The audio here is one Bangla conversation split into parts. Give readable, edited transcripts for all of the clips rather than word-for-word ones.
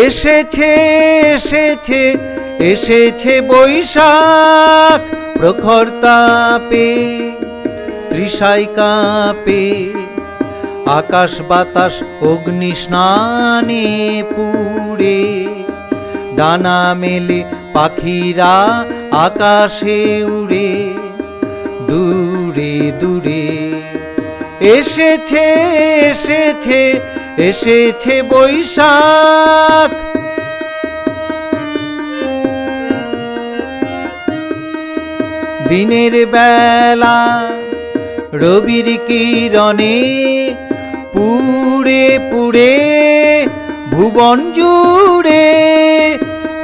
এসেছে এসেছে এসেছে বৈশাখ, প্রখর তাপে তৃষায় কাঁপে, আকাশ বাতাস অগ্নি স্নানে পুড়ে, ডানা মেলে পাখিরা আকাশে উড়ে, দূরে দূরে এসেছে এসেছে এসেছে বৈশাখ। দিনের বেলা রবির কিরণে পুড়ে পুড়ে ভুবন জুড়ে,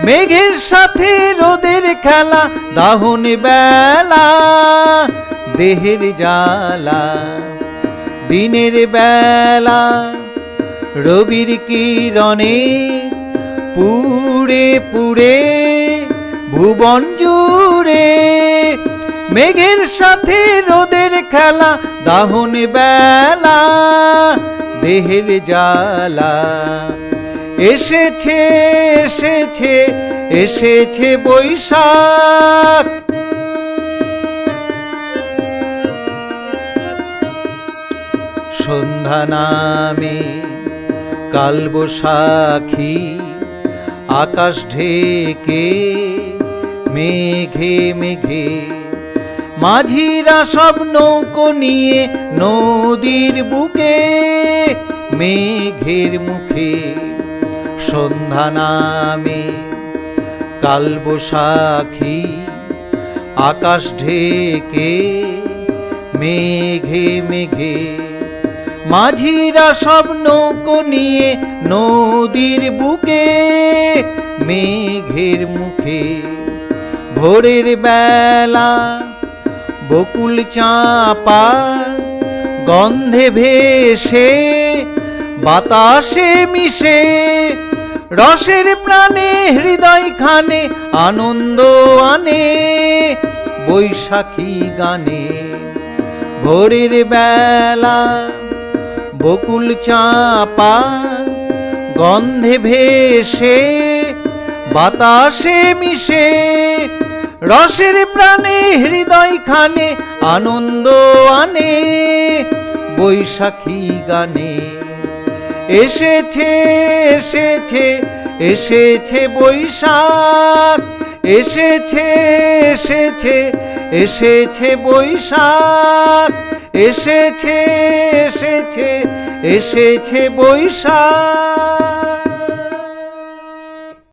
মেঘের সাথে রোদের খেলা, দাহন বেলা দেহের জ্বালা। দিনের বেলা রবির কিরণে পুড়ে পুড়ে ভুবন জুড়ে, মেঘের সাথে রোদের খেলা, দাহন বেলা দেহের জ্বালা। এসেছে এসেছে এসেছে বৈশাখ। সন্ধ্যা নামে কালবৈশাখী, আকাশ ঢেকে মেঘে মেঘে, মাঝিরা সব নৌকো নিয়ে নদীর বুকে, মেঘের মুখে। সন্ধ্যা নামে কালবৈশাখী, আকাশ ঢেকে মেঘে মেঘে, মাঝিরা সব নৌকো নিয়ে নদীর বুকে, মেঘের মুখে। ভোরের বেলা বকুল চাঁপা গন্ধে ভেসে, বাতাসে মিশে, রসের প্রাণে হৃদয় খানে আনন্দ আনে, বৈশাখী গানে। ভোরের বেলা বকুল চাঁপা গন্ধে ভেসে, বাতাসে মিশে, রসের প্রাণে হৃদয় খানে আনন্দ আনে, বৈশাখী গানে। এসেছে এসেছে এসেছে বৈশাখ, এসেছে এসেছে এসেছে বৈশাখ, এসেছে এসেছে এসেছে বৈশাখ।